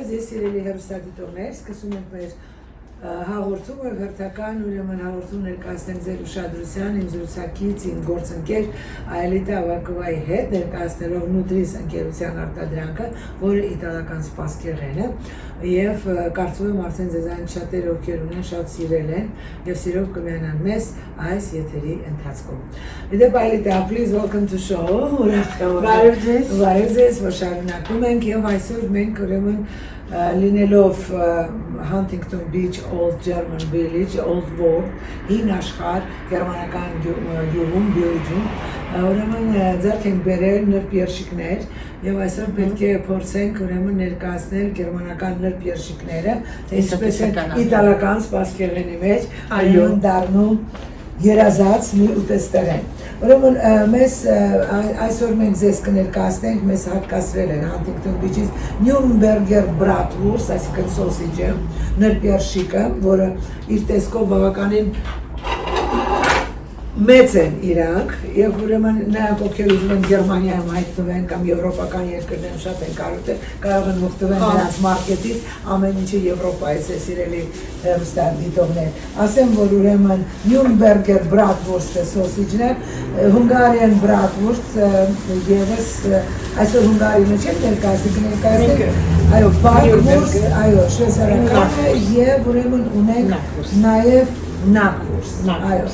Ձեզ սիրելի հեռուստադիտողներ, սկսում ենք մեր հաղորդումը, հերթական ուրեմն հաղորդում ներկայացնենք ձեր ուշադրության իմ զրուցակից, իմ գործընկեր Aelita Avakovայի հետ ներկայացնելով Nutris ընկերության արտադրանքը, որը իտալական սպասքեղեն է, եւ կարծում եմ արդեն ձեզանից շատերը ովքեր ունեն շատ սիրել են եւ սիրով կմիանան մեզ այս եթերի ընթացքում։ Դեպ Aelita, please welcome to show։ Բարև ձեզ, որ շարունակում ենք եւ այսօր մենք ուրեմն լինելով Huntington Beach, Old German Village, Old World, հին աշխարհ, գերմանական գյուղում, Belgium, ուրեմն ձեռք ենք բերել նրբ երշիկներ եւ այսօր պետք է փորձենք ուրեմն ներկայացնել գերմանական նրբ երշիկները, ինչպես են իտալական սպասքեղենի մեջ, այո, դառնում երազած մի ուտեստերեն։ Ուրեմն մեզ այսօր մենք ձեզ կներկայացնենք, մեզ հատկացրել են Huntington Beach-ից Nürnberger Bratwurst, այսինքն սոսիջը, նրբ երշիկը, որը իր տեսքով բավականին մեծ են իրանք եւ ուրեմն նրանք ովքեր ուզում են Գերմանիայում հայտնվեն կամ եվրոպական երկրներում շատ են կարող են օգտվել նրանց մարքետից, ամեն ինչը Եվրոպայից է, սիրելի հեռուստադիտողներ։ Ասեմ, որ ուրեմն Nürnberger Bratwurst սոսիջն է, Hungarian Bratwurst եւս այսօր Հունգարիի մեջ են ներկայացնենք, այո, Bratwurst, այո, շվեյցարական է եւ ուրեմն ունենք նաեւ Knackwurst, այո։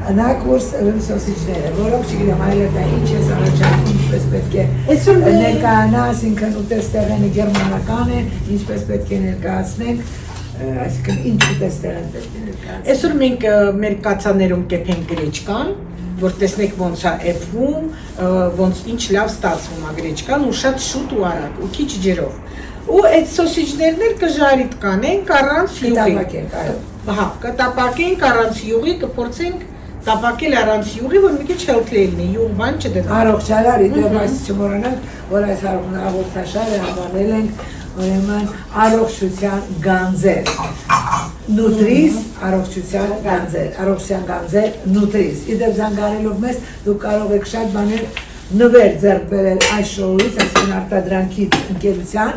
Knackwurst սոսիջները, որոնք չգիտեմ Aelita ինչ է առաջարկում, ինչպես պետք է ներկայանա, այսինքն ուտեստեղենը գերմանական է, ինչպես պետք է ներկայացնենք, այսինքն ինչ ուտեստեղեն պետք է ներկայացնենք։ Այսօր մենք մեր կացաներում կեփենք գրեչկան, որ տեսնեք ոնց է էփվում, ոնց ինչ լավ ստացվում է գրեչկան ու շատ շուտ ու արագ ու քիչ ջրով։ Ու այդ սոսիջներն էլ կժարիտ կանենք առանց յուղի։ Հա, կտապակենք առանց յուղի, կփորձենք տապակել առանց յուղի, որ մի քիչ healthy լինի, յուղ բան չդնենք։ Առողջալար, դեպ այս չմոռանանք, որ այս հաղորդաշարը անվանել ենք ուրեմն առողջության գանձեր։ Nutris, առողջության գանձեր, Nutris։ Իդեպ զանգարելով մեզ, դուք կարող եք շատ բաներ նվեր ձեռք բերել այս շոուից, այսինքն արտադրանքից ընկերության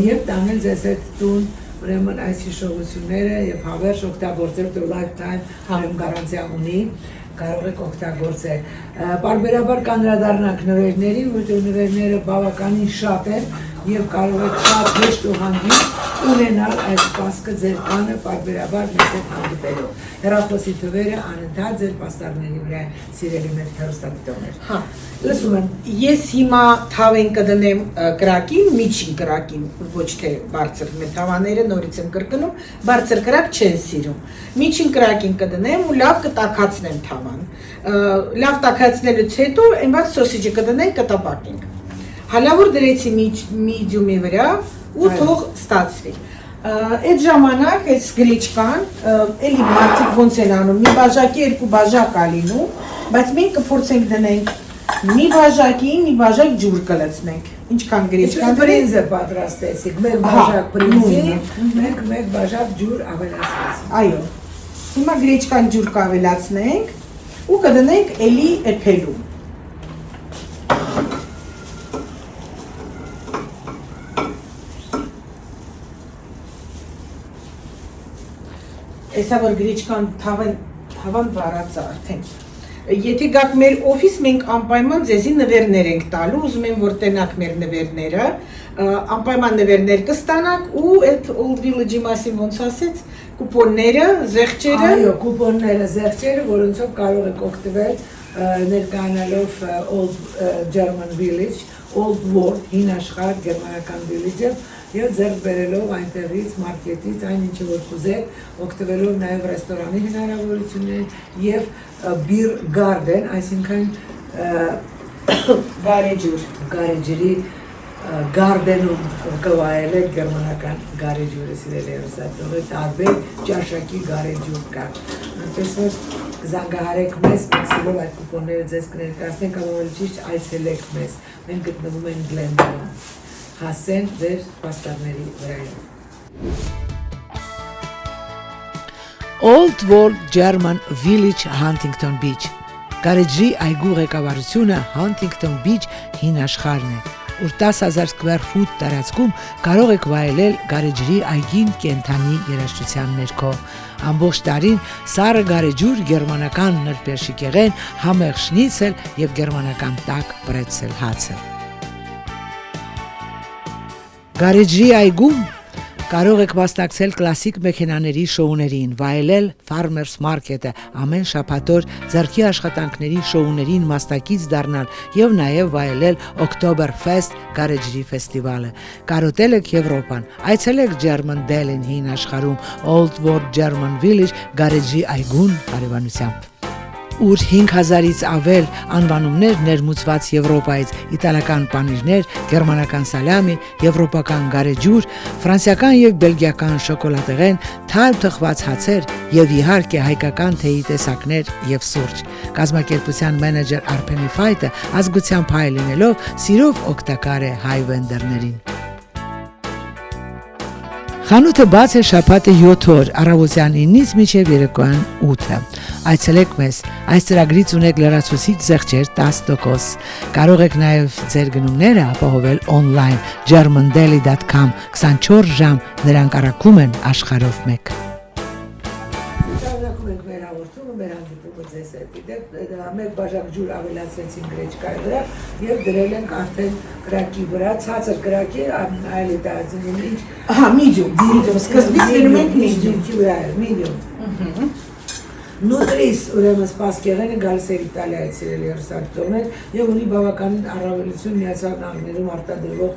եւ տանել ձեզ այդ տուն ուրեմն այս հիշողությունները եւ հավերժ օգտագործել դու lifetime գարանտիա ունի, կարող եք օգտագործել։ Պարբերաբար կանդրադառնանք նվերների, որտեղ նվերները բավականին շատ են եւ կարող եք շատ հեշտ ու հանգիստ ունենալ այս սպասքը ձեր կանը պարբերաբար մեզ հետ հանդիպելով։ Հեռախոսի թվերը անընդհատ ձեր պաստառների վրա սիրելի մեր հեռուստադիտողներ։ Հա, լսում եմ։ Ես հիմա թավեն կդնեմ կրակին, միջին կրակին, ոչ թե բարձր, մեր թավաները նորից եմ կրկնում, բարձր կրակ չեն սիրում։ Միջին կրակին կդնեմ ու լավ կտաքացնեմ թավան։ Լավ տաքացնելուց հետո այնպես սոսիջը կդնենք, կտապակենք։ Հալավոր դրեցի medium-ի վրա ու թող ստացվի։ Այդ ժամանակ այս գրեչկան, էլի մարդիկ ոնց են անում, մի բաժակի երկու բաժակ ա լինում, բայց մենք կփորձենք դնենք մի բաժակի, մի բաժակ ջուր կլցնենք։ Ինչքան գրեչկան բրինզը պատրաստեցիք, մեկ բաժակ բրինզի, մենք մեկ բաժակ ջուր ավելացրեցինք։ Այո։ Հիմա գրեչկան ջուր կավելացնենք ու կդնենք էլի էփելու։ Այսա որ գրեչկան թավան վարած է արդեն։ Եթե գաք մեր օֆիս, մենք անպայման ձեզի նվերներ ենք տալու, ուզում եմ որ տենաք մեր նվերները, անպայման նվերներ կստանաք ու այդ Old Village-ի մասին ոնց ասեց, կուպոնները, զեղչերը։ Այո, կուպոնները, զեղչերը, որոնցով կարող եք օգտվել ներկայանալով Old German Village, Old World, հին աշխարհ գերմանական village-ը եւ ձեռք բերելով այնտեղից մարքետից այն ինչը որ կուզեք, օգտվելով նաեւ ռեստորանի հնարավորություններ եւ beer garden, այսինքն գարեջրի garden-ում կվայելեք գերմանական գարեջուրը սիրելի հեռուստադիտողներ, տարբեր ճաշակի գարեջուր կա։ Այնպես որ զանգահարեք մեզ, մենք սիրով այդ կուպոնները ձեզ կներկայացնենք, ավելի ճիշտ այցելեք մեզ։ Մենք գտնվում ենք Գլենդանում։ Հասեն ձեր պաստառների վրայով։ Old World German Village Huntington Beach Գարեջրի այգու ղեկավարությունը Huntington Beach հին աշխարհն է։ ուր 10,000 սկվեր ֆուտ տարածքում կարող եք վայելել գարեջրի այգին կենթանի երաժշտության ներքո։ Ամբողջ տարին սառը գարեջուր, գերմանական նրբերշիկեղեն, համեղ շնիցել եւ գերմանական տաք բրեցել հացը։ Գարեջրի այգում կարող եք մասնակցել կլասիկ մեքենաների շոուներին, վայելել Farmers Market-ը, ամեն շաբաթօր ձեռքի աշխատանքների շոուներին մասնակից դառնալ եւ նաեւ վայելել Oktoberfest գարեջրի ֆեստիվալը։ Կարոտել եք Եվրոպան, այցելեք German Dell-ին հին աշխարհում, Old World German Village գարեջրի այգուն հարևանությամբ, ուր 5000-ից ավել անվանումներ ներմուծված Եվրոպայից, իտալական պանիրներ, գերմանական սալամի, եվրոպական գարեջուր, ֆրանսիական եւ բելգիական շոկոլադեղեն, թարմ թխված հացեր եւ իհարկե հայկական թեյի տեսակներ եւ սուրճ։ Կազմակերպության մենեջեր Արփենի Ֆայտը ազգությամբ հայ լինելով սիրով օգտակար է հայ վենդերներին։ Խանութը բաց է շաբաթը 7 օր, առավոտյան 9-ից մինչև երեկոյան 8-ը։ Այցելեք մեզ, այս ծրագրից ունեք լրացուցիչ զեղչեր 10%։ Կարող եք նաև ձեր գնումները ապահովել on-line germandeli.com 24 ժամ, նրանք առաքում են աշխարհով մեկ։ Շարունակում ենք մեր հաղորդումը, մեր հանդիպումը ձեզ հետ։ Մեկ բաժակ ջուր ավելացրեցին գրեչկայի վրա եւ դրել ենք արդեն կրակի վրա, ցածր կրակի, Aelita ինչ։ Ահա, medium, սկզբից դնում ենք medium։ Նուտրիս ուրեմն սպասկեղենը գալիս է Իտալիայից սիրելի հեռուստադիտողներ եւ ունի բավականին առավելություն Միացյալ Նահանգներում արտադրվող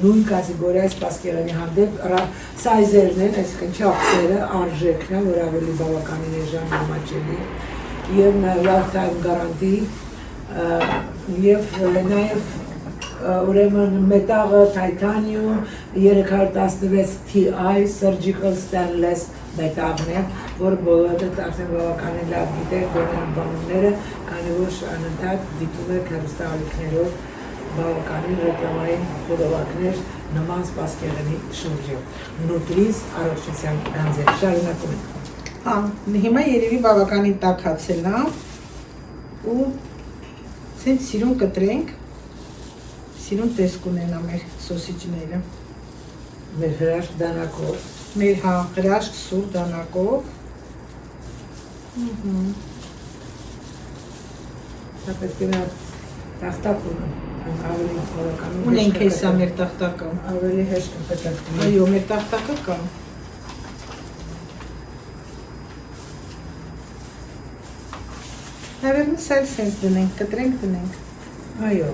նույն կատեգորիայի սպասկեղենի հանդեպ սայզերն են, այսինքն չափսերը, արժեքն է, որ ավելի բավականին էժան համաչելի եւ lifetime guarantee եւ նաեւ ուրեմն մետաղը titanium 316 Ti surgical stainless մետաղն է, որ բոլորը արդեն բավականին լավ գիտեք բոլոր անվանումները, քանի որ անընդհատ դիտում եք հեռուստաալիքներով բավականին ռեկլամային խորովակներ նման սպասկեղենի շուրջով։ Նուտրիս առողջության գանձեր շարունակում ենք։ Հա, հիմա երևի բավականին տաքացել է ու ցենց սիրուն կտրենք, սիրուն տեսք ունենա մեր սոսիջները։ Մեր հրաշք դանակով։ Մեր հրաշք սուր դանակով։ Դա պետք է նա տախտակ ունեն, ավելի խորականում։ Ունենք հեսա մեր տախտակը։ Ավելի հեշտ պետք է։ Այո, մեր տախտակը կա։ Naверное, սայլ սենց դնենք, կտրենք դնենք։ Այո։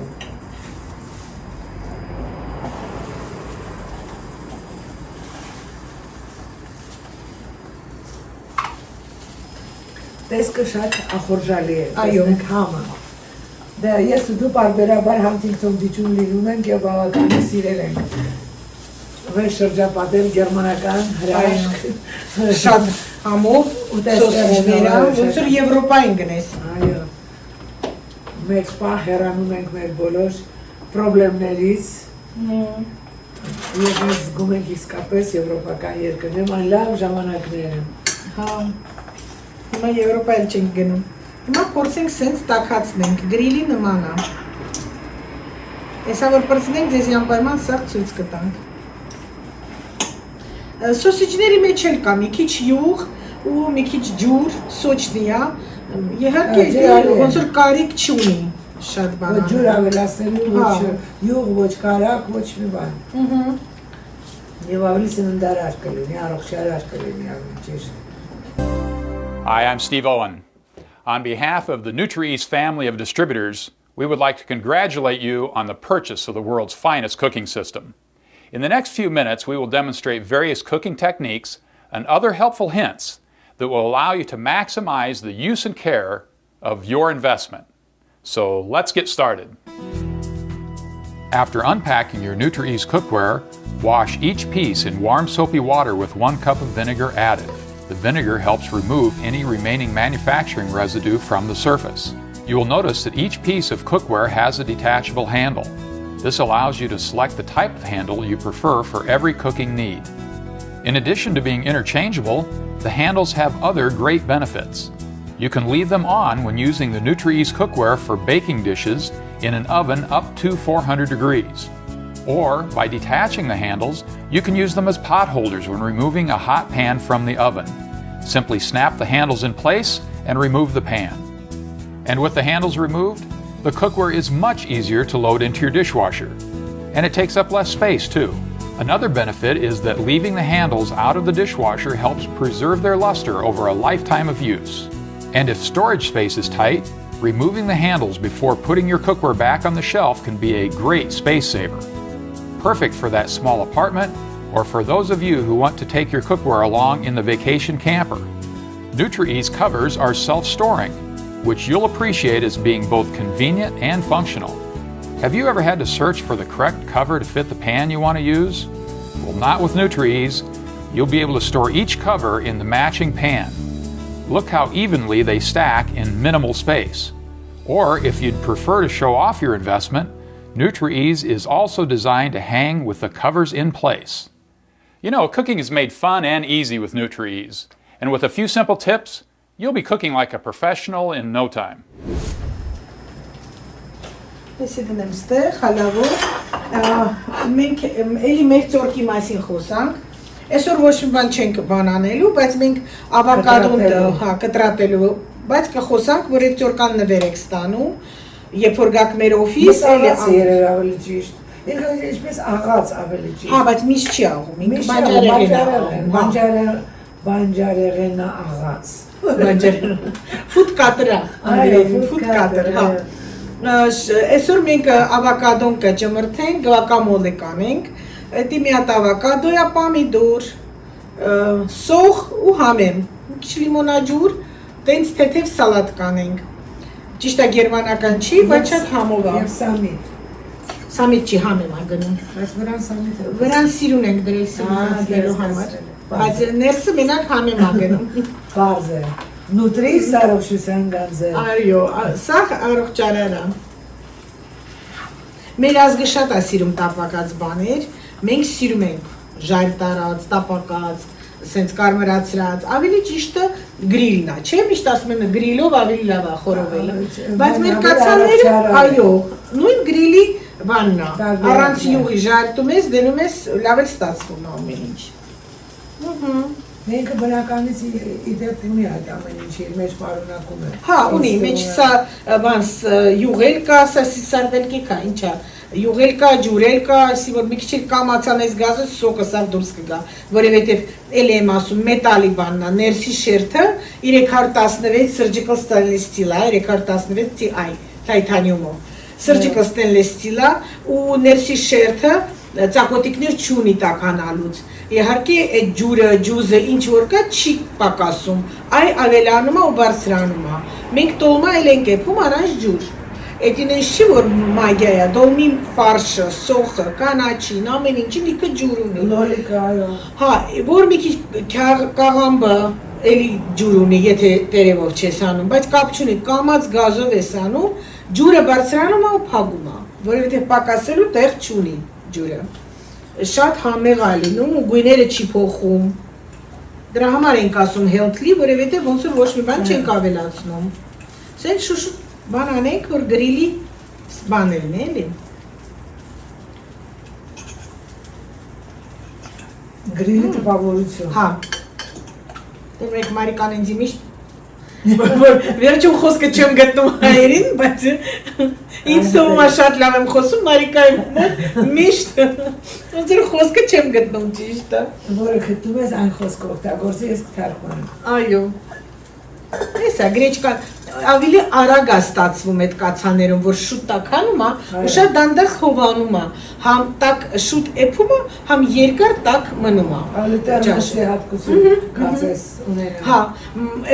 Տեսքը շատ ախորժալի է, տեսնենք համը։ Դա ես ու դու պարբերաբար Huntington Beach-ում լինում ենք եւ բավականին սիրել ենք։ Վեր շրջապատել գերմանական հրաշք, շատ համով ու տեսքերը, ոնց որ Եվրոպային գնես։ Այո։ Մեկ պահ հեռանում ենք մեր բոլոր խնդիրներից։ Եվ մենք զգում ենք իսկապես եվրոպական երկրներում այն լավ ժամանակները։ Հա։ Հիմա Եվրոպայել չենք գնում։ Հիմա փորձենք սենց տաքացնենք, գրիլի նման է։ Հեսա որ պրծնենք, ձեզ անպայման սաղ ցույց կտանք։ Սոսիջների մեջ էլ կա մի քիչ յուղ ու մի քիչ ջուր, սոճնի է։ Իհարկե, ոնց որ կարիք չունի շատ բան։ Ոչ ջուր ավելացնելու, ոչ յուղ, ոչ կարակ, ոչ մի բան։ Եվ ավելի սննդարար կլինի, առողջարար կլինի, ավելի ճիշտ։ Hi, I'm Steve Owen. On behalf of the NutriEase family of distributors, we would like to congratulate you on the purchase of the world's finest cooking system. In the next few minutes, we will demonstrate various cooking techniques and other helpful hints that will allow you to maximize the use and care of your investment. So let's get started. After unpacking your NutriEase cookware, wash each piece in warm soapy water with 1 cup of vinegar added. The vinegar helps remove any remaining manufacturing residue from the surface. You will notice that each piece of cookware has a detachable handle. This allows you to select the type of handle you prefer for every cooking need. In addition to being interchangeable, the handles have other great benefits. You can leave them on when using the NutriEase cookware for baking dishes in an oven up to 400 degrees. Or, by detaching the handles, you can use them as pot holders when removing a hot pan from the oven. Simply snap the handles in place and remove the pan. And with the handles removed, the cookware is much easier to load into your dishwasher. And it takes up less space too. Another benefit is that leaving the handles out of the dishwasher helps preserve their luster over a lifetime of use. And if storage space is tight, removing the handles before putting your cookware back on the shelf can be a great space saver. Perfect for that small apartment or for those of you who want to take your cookware along in the vacation camper. NutriEase covers are self-storing, which you'll appreciate as being both convenient and functional. Have you ever had to search for the correct cover to fit the pan you want to use? Well, not with NutriEase. You'll be able to store each cover in the matching pan. Look how evenly they stack in minimal space. Or if you'd prefer to show off your investment, NutriEase is also designed to hang with the covers in place. You know, cooking is made fun and easy with NutriEase. And with a few simple tips, you'll be cooking like a professional in no time. Եսի դնեմ ստեղ, հալավոր, մենք էլի մեր ծորքի մասին խոսանք, այսօր ոչ մի բան չենք բանանելու, բայց մենք ավակադոն կտրատելու, բայց կխոսանք, որ այդ ծորկան նվեր եք ստանում, երբ որ գաք մեր օֆիս, էլի երեր ավելի ճիշտ, ինչպես աղաց ավելի ճիշտ, հա, բայց միշտ չի աղում, ինքը բանջարեղենա աղաց, ֆուտ կատրա, ֆուտ կատր, հա, այսօր մենք ավակադոն կճմրթենք, գվակամոլե կանենք, Էդի մի հատ ավակադոյա, պամիդոր, սող ու համեմ, քիչ լիմոնաջուր, տենց թեթև սալատ կանենք։ Ճիշտ է գերմանական չի, բայց շատ համով է։ Եվ սամիտ։ Սամիտ չի, համ եմ ագնում։ Բայց վրան սամիտ է։ Վրան սիրուն ենք դրել սիրունացնելու համար։ Բայց ներսը մենակ համ եմ ագնում։ Բարձ է։ NutriEase առողջության գանձը։ Այո, սա առողջարար է։ Մեր ազգը շատ է սիրում տապակած բաներ, մենք սիրում ենք ժայռ տարած, տապակած, սենց կարմրացրած, ավելի ճիշտը գրիլն է, չէ՞, միշտ ասում են գրիլով ավելի լավ է խորովել։ Բայց մեր կացանները, այո, նույն գրիլի բանն է, առանց յուղի ժայռտում ես, դնում ես, լավ էլ ստացվում է ամեն ինչ։ Մենք բնականից իդեպ ունի այդ ամեն ինչի մեջ պարունակում է։ Հա, ունի, մեջ սա բանս յուղել կա, սա սարվելքի կա, ինչ է, յուղել կա, ջուրել կա, ասի որ մի քիչ կամացան այս գազը սոկը սավ դուրս կգա, որովհետև էլ եմ ասում մետալի բանն է, ներսի շերտը 316 surgical stainless steel է, 316 TI, titanium-ով, surgical stainless steel է ու ներսի շերտը ծակոտիկներ չունի տականալուց, իհարկե այդ ջուրը, ջուզը ինչ որ կա չի պակասում, այ ավելանում է ու բարձրանում է, մենք տոլմա էլ ենք եփում առանց ջուր, Էդին ինչ չի որ մագիա է, դոլմի ֆարշը, սոխը, կանաչին, ամեն ինչին իքը ջուր ունի։ Լոլիկը, այո։ Հա, որ մի քիչ կաղամբը էլի ջուր ունի, եթե տերևով չես անում, բայց կապ չունի, կամած գազով ես անում, ջուրը բարձրանում է ու փակում է, որովհետև պակասելու տեղ չունի ջուրը։ Շատ համեղ է լինում ու գույները չի փոխում։ Դրա համար ենք ասում healthy, որովհետև ոնց որ ոչ մի բան չենք ավելացնում։ Սենց շուշ բան անենք, որ գրիլի բաներն էլի։ Գրիլի տպավորություն։ Հա։ Դե մեկ Մարիկան ինձ միշտ վերջում խոսքը չեմ գտնում հայերին, բայց ինձ թվում է շատ լավ եմ խոսում Մարիկայի մոտ միշտ ոնց որ խոսքը չեմ գտնում ճիշտը։ Որը գտնում ես այն խոսքը օգտագործի ես կթարգմանեմ։ Այո։ Էսա գրեչկան ավելի արագ է ստացվում այդ կացաներում, որ շուտ տաքանում է, ու շատ դանդաղ հովանում է, համ տակ շուտ էփում է, համ երկար տակ մնում է։ Ավելի տերմոսի հատկություն կացես ունենա։ Հա,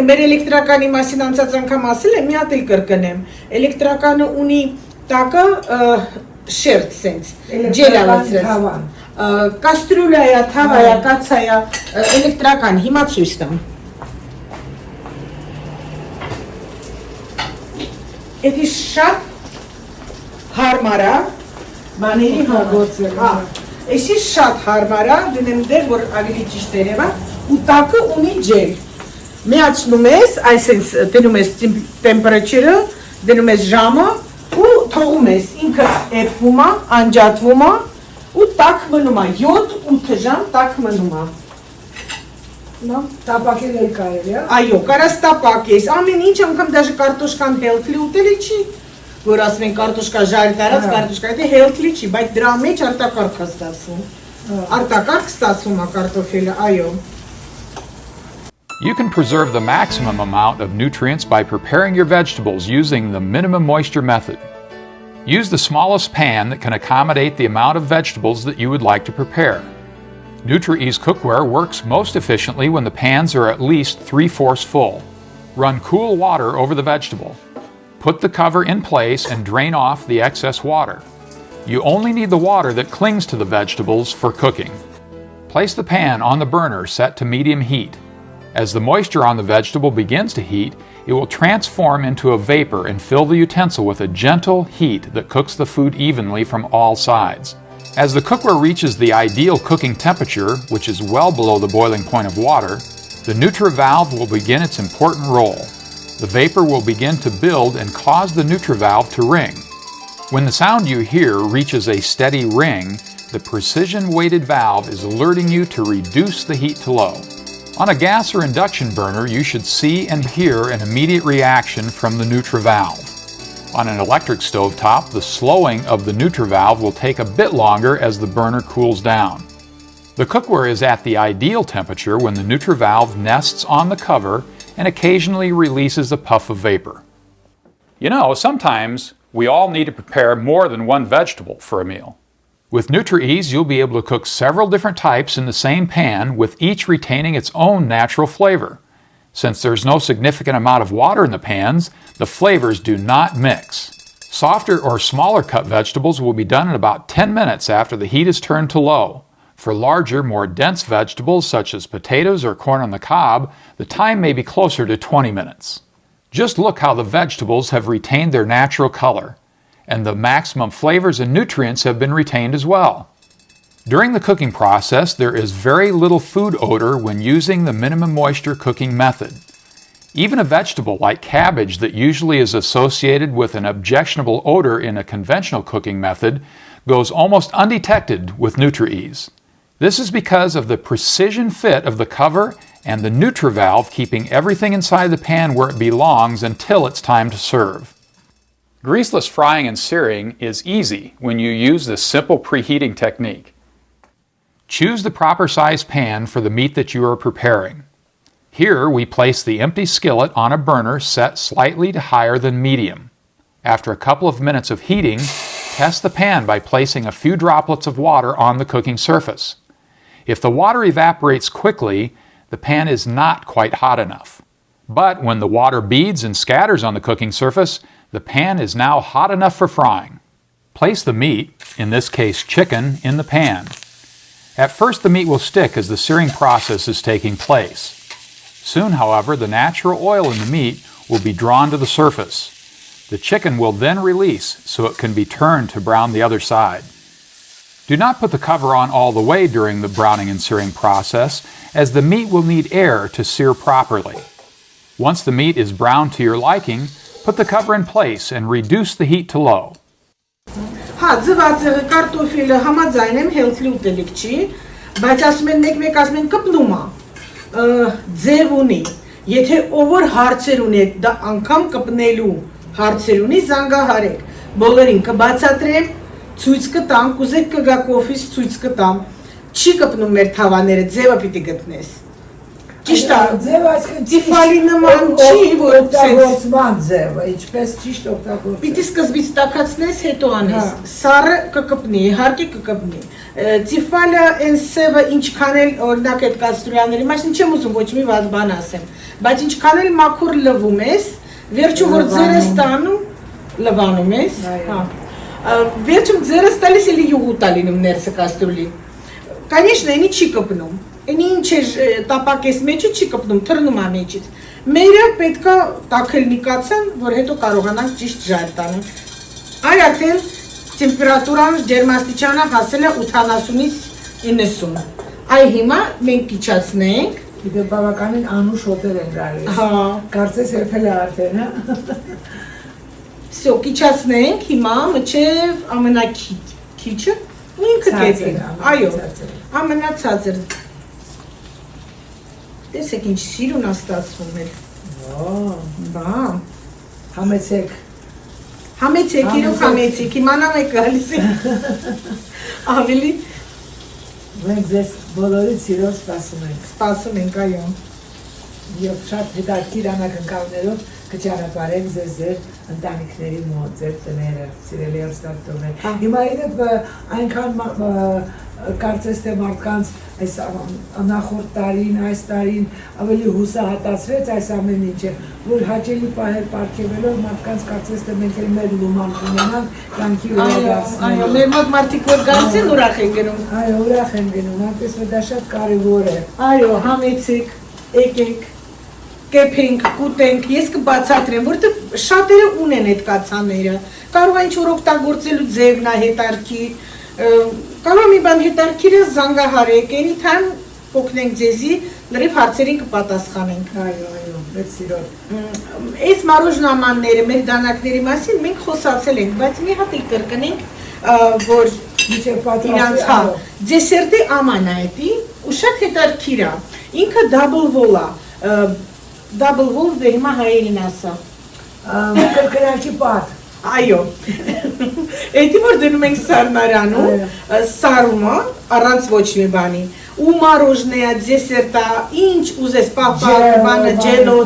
մեր էլեկտրականի մասին անցած անգամ ասել եմ, մի հատ էլ կրկնեմ։ Էլեկտրականը ունի տակը շերտ սենց, ջելավացրած։ Կաստրուլա է, թավա է, կացա է, էլեկտրական, հիմա ցույց տամ։ Էդի շատ հարմար է, բաների հագործել, հա, էսի շատ հարմար է, դնեմ դեր, որ ավելի ճիշտ երևա, ու տակը ունի ջել, Միացնում ես, այսպես դնում ես տեմպերատուրը, դնում ես ժամը ու թողում ես, ինքը էփվում է, անջատվում է ու տաք մնում է, 7-8 ժամ տաք մնում է։ Նա տապակել է կարելի է։ Այո, կարաս տապակես, ամեն ինչ անգամ դաժե կարտոշկան healthy ուտելի չի, որ ասում են կարտոշկա ժայռ տարած, կարտոշկա դե healthy չի, բայց դրա մեջ արտակարգ է ստացվում։ Արտակարգ ստացվում է կարտոֆիլը, այո։ You can preserve the maximum amount of nutrients by preparing your vegetables using the minimum moisture method. Use the smallest pan that can accommodate the amount of vegetables that you would like to prepare. Nutri-Ease cookware works most efficiently when the pans are at least 3/4 full. Run cool water over the vegetable. Put the cover in place and drain off the excess water. You only need the water that clings to the vegetables for cooking. Place the pan on the burner set to medium heat. As the moisture on the vegetable begins to heat, it will transform into a vapor and fill the utensil with a gentle heat that cooks the food evenly from all sides. As the cookware reaches the ideal cooking temperature, which is well below the boiling point of water, the NutriValve will begin its important role. The vapor will begin to build and cause the NutriValve to ring. When the sound you hear reaches a steady ring, the precision-weighted valve is alerting you to reduce the heat to low. On a gas or induction burner, you should see and hear an immediate reaction from the NutriValve. On an electric stovetop, the slowing of the NutriValve will take a bit longer as the burner cools down. The cookware is at the ideal temperature when the NutriValve nests on the cover and occasionally releases a puff of vapor. You know, sometimes we all need to prepare more than one vegetable for a meal. With Nutri-Ease, you'll be able to cook several different types in the same pan, with each retaining its own natural flavor. Since there's no significant amount of water in the pans, the flavors do not mix. Softer or smaller cut vegetables will be done in about 10 minutes after the heat is turned to low. For larger, more dense vegetables such as potatoes or corn on the cob, the time may be closer to 20 minutes. Just look how the vegetables have retained their natural color, and the maximum flavors and nutrients have been retained as well. During the cooking process, there is very little food odor when using the minimum moisture cooking method. Even a vegetable like cabbage that usually is associated with an objectionable odor in a conventional cooking method goes almost undetected with Nutri-Ease. This is because of the precision fit of the cover and the NutriValve keeping everything inside the pan where it belongs until it's time to serve. Greaseless frying and searing is easy when you use this simple preheating technique. Choose the proper size pan for the meat that you are preparing. Here we place the empty skillet on a burner set slightly to higher than medium. After a couple of minutes of heating, test the pan by placing a few droplets of water on the cooking surface. If the water evaporates quickly, the pan is not quite hot enough. But when the water beads and scatters on the cooking surface, the pan is now hot enough for frying. Place the meat, in this case chicken, in the pan. At first the meat will stick as the searing process is taking place. Soon, however, the natural oil in the meat will be drawn to the surface. The chicken will then release so it can be turned to brown the other side. Do not put the cover on all the way during the browning and searing process, as the meat will need air to sear properly. Once the meat is browned to your liking, put the cover in place and reduce the heat to low. Ձվածեղը կարտոֆիլը համաձայն եմ healthy ուտելիք չի, բայց ասում են մեկ ասում են կպնում է, ձև ունի, եթե ով որ հարցեր ունի, դա անգամ կպնելու հարցեր ունի, զանգահարեք, բոլորին կբացատրեմ, ցույց կտամ, կուզեք կգա կոֆիս ցույց կտամ, չի կպնում մեր թավաները, ձևը պիտի գտնես։ Ճիշտ է, ձևը այսինքն տիֆալի նման չի, որ օգտագործման ձևը, ինչպես ճիշտ օգտագործել։ Պիտի սկզբից տաքացնես, հետո անես։ Սառը կկպնի, իհարկե կկպնի։ Տիֆալը այն սևը ինչքան էլ օրինակ այդ կաստրուլաների մասին չեմ ուզում ոչ մի բան ասեմ, բայց ինչքան էլ մաքուր լվում ես, վերջում որ ձերս տանում, լվանում ես, հա։ Վերջում ձերս տալիս էլի յուղուտա լինում ներսը կաստրուլի։ Конечно, ինի չի կպնում։ Ինի ինչ է տապակես մեջը չի կպնում, թռնում է մեջից։ Մերը պետքա տաքելնիկացան, որ հետո կարողանանք ճիշտ ժայռ տանենք։ Այ արդեն տեմպերատուրան ջերմաստիճանը հասել է 80-ից 90։ Այ հիմա մենք իջացնենք Դե բավականին անուշ հոտեր են գալիս։ Հա։ Կարծես երբել է արդեն, հա։ Всё, կիչացնենք հիմա մինչև ամենակիչը ու ինքը կեցի։ Այո, ամենացածր։ Տեսեք ինչ սիրուն է ստացվում էլ։ Բա, Համեցեք։ համեցեք, իրոք համեցեք, իմանամ եք գալիս է։ Ավելի Մենք ձեզ բոլորից սիրով սպասում ենք, այո։ Եվ շատ հետաքրքիր անակնկալներով կճանապարհենք ձեզ ձեր ընտանիքների մոտ, ձեր տները, սիրելի հեռուստատիտողներ։ Հիմա իդեպ այնքան կարծես թե մարդկանց այս նախորդ տարին, այս տարին ավելի հուսահատացրեց այս ամեն ինչը, որ հաճելի պահեր պարգևելով մարդկանց կարծես թե մենք էլ մեր լուման ունենանք կյանքի վերադարձնելու։ Այո, մեր մոտ մարդիկ որ գալիս են ուրախ են գնում։ Այո, ուրախ են գնում, այնպես որ դա շատ կարևոր է։ Այո, համեցեք, եկեք, կեփենք, կուտենք, ես կբացատրեմ, որովհետև շատերը ունեն այդ կացաները։ Կարող են ինչ-որ օգտագործելու ձևն է հետարքի, կարող մի բան հետարքիրը զանգահարեք, anytime օգնենք ձեզի, լրիվ հարցերին կպատասխանենք։ Այո, մեծ սիրով։ Այս մարոժնամանները, մեր դանակների մասին մենք խոսացել ենք, բայց մի հատ կրկնենք, որ իրանց հա, դեսերտի աման է էդի, ու շատ հետարքիր է, ինքը double wall է, double wall դե հիմա հայերին ասա։ Կրկնակի պատ։ Այո, էդի որ դնում ենք սարնարանում, սարումը, առանց ոչ մի բանի, ու մարոժնեա, դեսերտա, ինչ ուզես պահպահ, բանը, ջելո,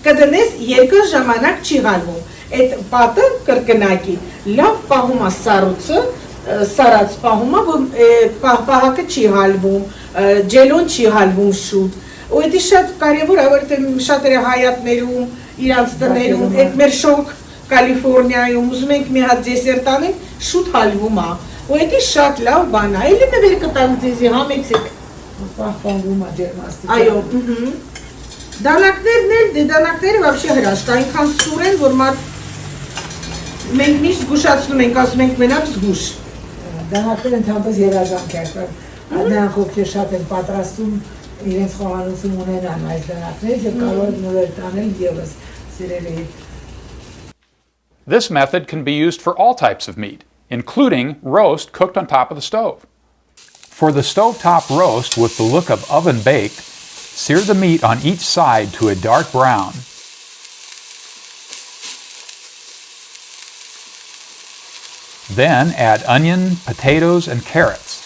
կդնես երկար ժամանակ չի հալվում, այդ պատը կրկնակի, լավ պահում է սարուցը, սարած պահում է, որ պահպահակը չի հալվում, ջելոն չի հալվում շուտ, ու էդի շատ կարևոր է, որ շատերը հայատներում, իրանց տներում, այդ մեր շոկ Կալիֆորնիայում ուզում ենք մի հատ դեսերտ անենք, շուտ հալվում է, ու էդի շատ լավ բան է, էլի նվեր կտանք ձեզի, համեցեք։ Պահպանվում է ջերմաստիճան։ Այո, դանակներն էլ, դե դանակները вообще հրաշք, այնքան սուր են, որ մենք միշտ զգուշացնում ենք, ասում ենք մենակ զգուշ։ Դանակները ընդհանրապես երազանք է, նրանք ովքեր շատ են պատրաստում իրենց խոհանոցում ունենան այս դանակներից եւ կարող են նորեր տանել եւս սիրելի։ This method can be used for all types of meat, including roast cooked on top of the stove. For the stovetop roast with the look of oven baked, sear the meat on each side to a dark brown. Then add onion, potatoes, and carrots.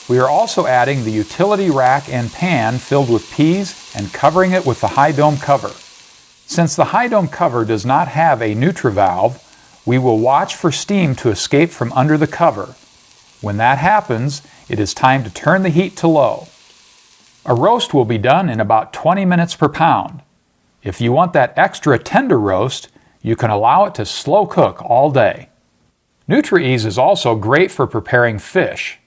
We are also adding the utility rack and pan filled with peas and covering it with the high dome cover. Since the high dome cover does not have a NutriValve, we will watch for steam to escape from under the cover. When that happens, it is time to turn the heat to low. A roast will be done in about 20 minutes per pound. If you want that extra tender roast, you can allow it to slow cook all day. NutriEase is also great for preparing fish.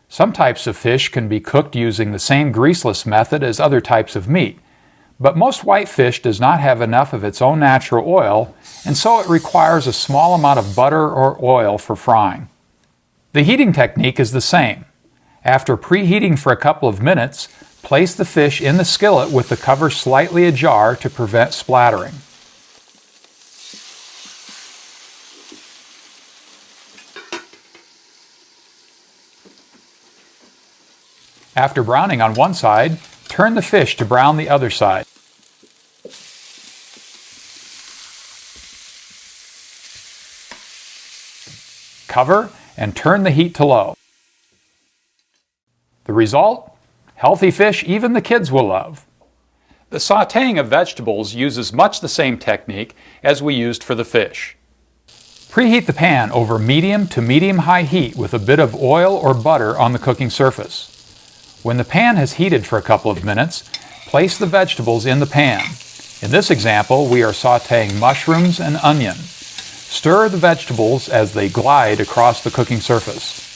Some types of fish can be cooked using the same greaseless method as other types of meat, but most white fish does not have enough of its own natural oil, and so it requires a small amount of butter or oil for frying. The heating technique is the same. After preheating for a couple of minutes, place the fish in the skillet with the cover slightly ajar to prevent splattering. After browning on one side, turn the fish to brown the other side. Cover and turn the heat to low. The result? Healthy fish even the kids will love. The sautéing of vegetables uses much the same technique as we used for the fish. Preheat the pan over medium to medium-high heat with a bit of oil or butter on the cooking surface. When the pan has heated for a couple of minutes, place the vegetables in the pan. In this example, we are sautéing mushrooms and onion. Stir the vegetables as they glide across the cooking surface.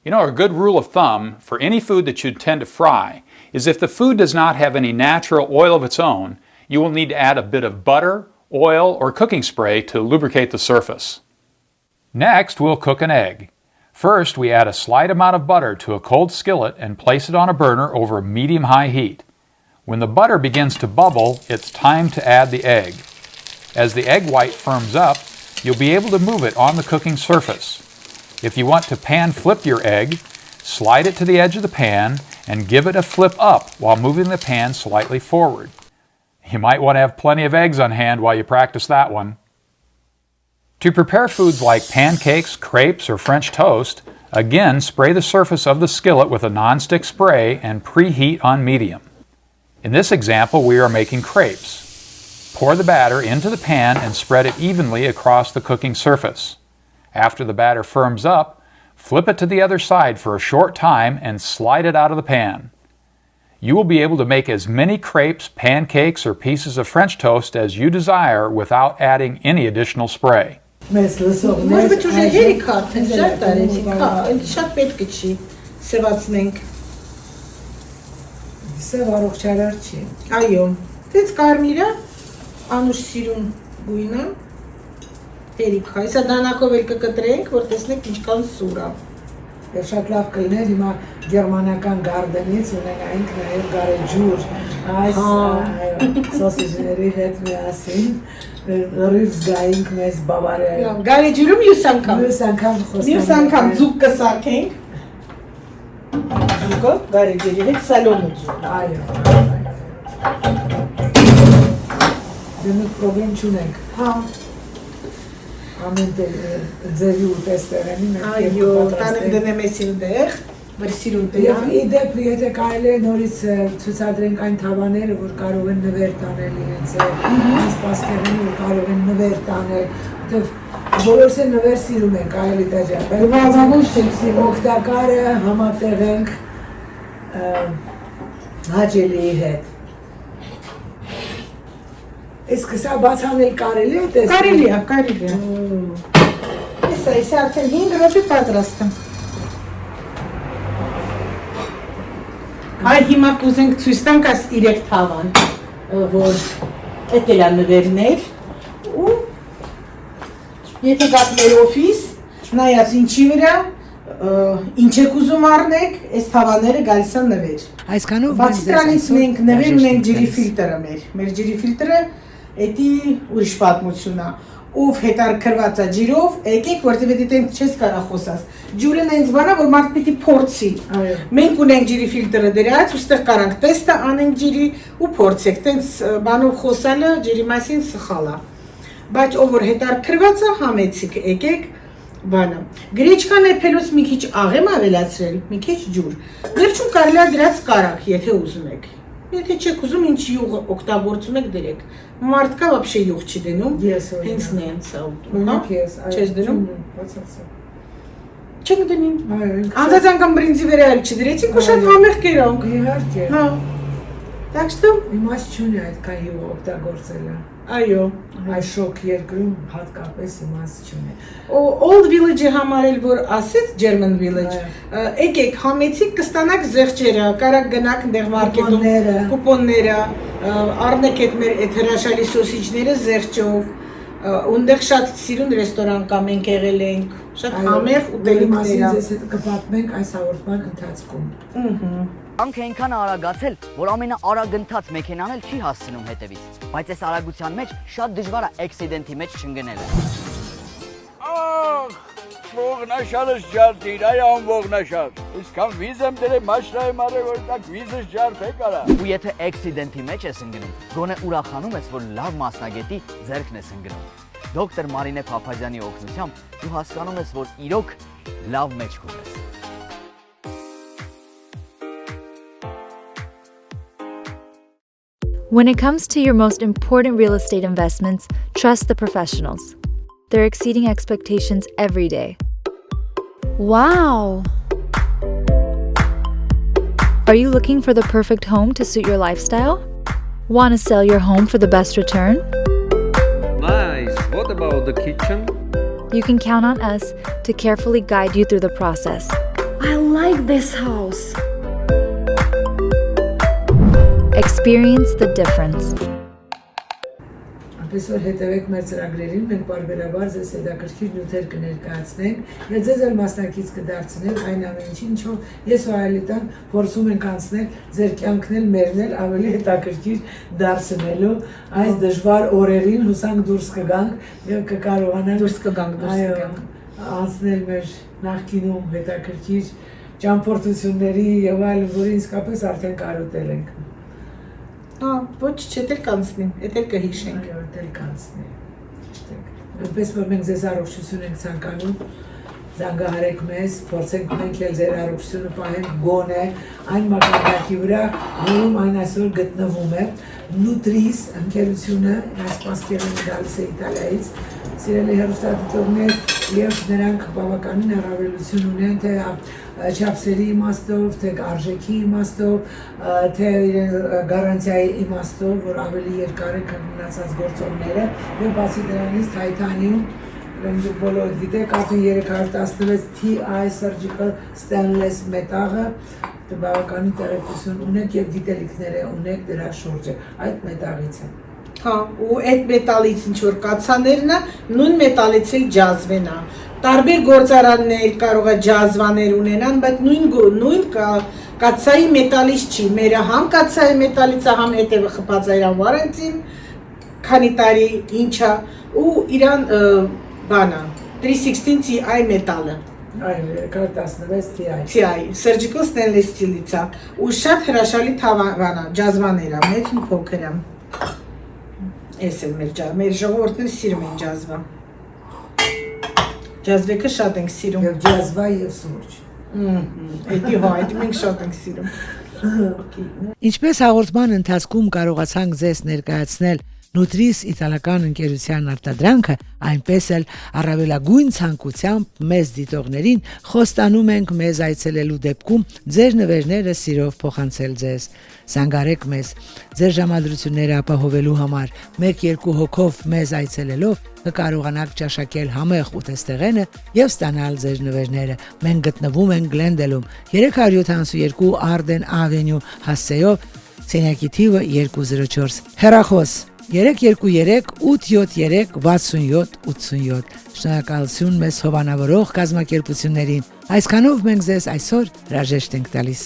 You know, a good rule of thumb for any food that you intend to fry is if the food does not have any natural oil of its own, you will need to add a bit of butter, oil, or cooking spray to lubricate the surface. Next, we'll cook an egg. First, we add a slight amount of butter to a cold skillet and place it on a burner over medium-high heat. When the butter begins to bubble, it's time to add the egg. As the egg white firms up, you'll be able to move it on the cooking surface. If you want to pan flip your egg, slide it to the edge of the pan and give it a flip up while moving the pan slightly forward. You might want to have plenty of eggs on hand while you practice that one. To prepare foods like pancakes, crepes, or French toast, again spray the surface of the skillet with a nonstick spray and preheat on medium. In this example, we are making crepes. Pour the batter into the pan and spread it evenly across the cooking surface. After the batter firms up, flip it to the other side for a short time and slide it out of the pan. You will be able to make as many crepes, pancakes, or pieces of French toast as you desire without adding any additional spray. Может быть уже հերի քարթեն շատ տարեցի, շատ պետք չի սևացնենք։ Սև առողջարար չի։ Այո, դից կարմիրը, անուշ սիրուն գույնը, հերիք է, հեսա դանակով էլ կկտրենք, որ տեսնենք ինչքան սուր է։ Եվ շատ լավ կլներ հիմա գերմանական գարդենից ունենայինք նաև գարեջուր, այս սոսիջների հետ միասին, ռիվ զգայինք մեզ Բավարիայում։ Գարեջուրում մյուս անգամ։ Մյուս անգամ խոսանք։ Մյուս անգամ ձուկ կսարքենք։ Ձուկը գարեջուրի հետ սալոնը ձուկ։ Այո։ Դեմիք պրոբլեմ չունենք։ Հա։ Ամեն ձևի ու տեստեղենի մենք Այո, տանեմ դնեմ էսին դեղ, որ սիրուն տեղ։ Եվ իդեպ, եթե կարելի է նորից ցուցադրենք այն թավաները, որ կարող են նվեր տանել իրենց սպասքերին, որ կարող են նվեր տանել, որտեվ բոլորս էլ նվեր սիրում ենք, Աելիտա ջան, բայց օգտակարը համատեղենք հաճելիի հետ։ Իսկ սա բացանել կարելի է տեսնել։ Կարելի է։ Ես արդեն 5 րոպե պատրաստ եմ։ Այ հիմա կուզենք ցույց տանք այս 3 թավան, որ էտել է նվերներ ու եթե գաք մեր օֆիս, նայած ինչի վրա, ինչ եք ուզում առնեք, այս թավաները գալիս են նվեր։ Այսքանով Բացի դրանից մենք նվեր ունենք ջրի ֆիլտրը մեր ջրի ֆիլտրը Էդի ուրիշ պատմություն է, ով հետարքրված է ջիրով, եկեք, որտեվ դիտենք չես կարա խոսաս։ Ջուրն այնց բանա, որ մարդ պիտի փորձի։ Մենք ունենք ջրի ֆիլտրը դրած, ուստեղ կարանք տեստը անենք ջրի ու փորձեք։ Տենց բանով խոսալը ջրի մասին սխալ է։ Բայց ով որ հետարքրված է, համեցիկ, եկեք բանը։ Գրեչկան եփելուց մի քիչ աղեմ ավելացրել, մի քիչ ջուր։ Վերջում կարելի է դրած կարակ, եթե ուզում եք։ Եթե չեք ուզում, ինչ յուղ օգտագործում եք դրեք։ Մարդկա вообще յուղ չի դնում, հենց նենց է ուտում, հա։ Չես դնում։ Չենք դնում։ Անձած անգամ բրինձի վրա էլ չդրեցինք ու շատ համեղ կերանք։ Իհարկե։ Հա։ Так что իմաստ չունի այդքան յուղ օգտագործելը։ Այո։ Այս շոկ երկրում հատկապես իմաստ չունի։ Old Village-ը համարել, որ ասեց German Village, եկեք համեցիկ կստանաք զեղչերը, կարակ գնաք այնտեղ մարքեթում, կուպոնները, առնեք այդ մեր այդ հրաշալի սոսիջները զեղչով, Ունդեղ շատ սիրուն ռեստորան կա, մենք եղել ենք, շատ համեղ ուտելիքներ ա։ Ձեզ հետ կպատմենք այս հաղորդման ընթացքում։ Անք այնքան արագացել, որ ամենաարագ ընթաց մեքենան էլ չի հասցնում հետևից, բայց այս արագության մեջ շատ դժվար է էքսիդենտի մեջ չընկնելը։ Ախ, ողնաշարս ջարդիր, այ անողնաշար։ Իսկան վիզ եմ դրել մաշրայում արել, որ տակ վիզս ջարդե կարա։ Ու եթե էքսիդենտի մեջ ես ընկնում, գոնե ուրախանում ես, որ լավ մասնագետի ձեռքն ես ընկնում։ Դոկտոր Մարինե Փափազյանի օգնությամբ դու հասկանում ես, որ իրոք լավ մեջք ունես։ When it comes to your most important real estate investments, trust the professionals. They're exceeding expectations every day. Wow! Are you looking for the perfect home to suit your lifestyle? Want to sell your home for the best return? Nice! What about the kitchen? You can count on us to carefully guide you through the process. I like this house. Experience the difference. Այնպես որ հետևեք մեր ծրագրերին, մենք բարբերաբար ձեզ հետաքրքիր նյութեր կներկայացնենք եւ ձեզ էլ մասնակից կդարձնենք այն ամեն ինչին, ինչով ես ու Aelita-ն փորձում ենք անցնել ձեր կյանքն էլ մերն էլ ավելի հետաքրքիր դարձնելու այս դժվար օրերին հուսանք դուրս կգանք եւ կկարողանանք անցնել մեր նախկինում հետաքրքիր ճամփորդությունների եւ այլ, որը իսկապես արդեն կարոտել ենք։ Ոչ, չետել կանցնի, էտել կհիշենք։ Այո, էտել կանցնի։ Այնպես որ մենք ձեզ առողջություն ենք ցանկանում, զանգահարեք մեզ, փորձենք մենք էլ ձեր առողջությունը պահենք գոնե այն մակարդակի վրա, որում այն այսօր գտնվում է։ Nutris ընկերությունը այս պաստերն գալիս է Իտալիայից, սիրելի հեռուստադիտողներ, եւ նրանք բավականին առավելություն ունեն թե չափսերի իմաստով, թե արժեքի իմաստով, թե գարանտիայի իմաստով, որ ավելի երկար է քան մնացած գործոնները, եւ բացի դրանից Titanium, դուք բոլորը գիտեք, արդեն 316 Ti surgical stainless մետաղը, բավականին տեղեկություն ունեք եւ գիտելիքներ ունեք դրա շուրջը, այդ մետաղից է։ Ու այդ մետալից ինչ որ կացաներն է, նույն մետալից էլ ջազվեն է։ Տարբեր գործարաններ կարող է ջազվաներ ունենան, բայց նույն կացայի մետալից չի։ Մերը համ կացայի մետալից է, համ հետևը խփած է իրան վարենտին, քանի տարի ինչա, ու իրան բանը 316 Ti մետալը։ Այո, 316 Ti։ Surgical stainless steel-ից է, ու շատ հրաշալի թավան է, ջազվաներ է, մեծ ու փոքր է։ Ես էլ մեր ժողովուրդները սիրում են ջազվա։ Ջազվեկը շատ ենք սիրում։ Եվ ջազվա եւ սուրճ։ Այդ մենք շատ ենք սիրում։ Ինչպես հաղորդման ընթացքում կարողացանք ձեզ ներկայացնել Nutris իտալական ընկերության արտադրանքը, այնպես էլ առավելագույն ցանկությամբ մեզ դիտողներին խոստանում ենք մեզ այցելելու դեպքում ձեր նվերները սիրով փոխանցել ձեզ։ Զանգարեք մեզ ձեր ժամադրությունները ապահովելու համար 1-2 հոգով մեզ այցելելով կկարողանաք ճաշակել համեղ ուտեստեղենը եւ ստանալ ձեր նվերները։ Մենք գտնվում ենք Գլենդելում 372 Arden Avenue հասցեով, սենյակի թիվը 204։ Հեռախոս 323-873-6787։ Շնորհակալություն մեզ հովանավորող կազմակերպություններին։ Այսքանով մենք ձեզ այսօր հրաժեշտ ենք տալիս։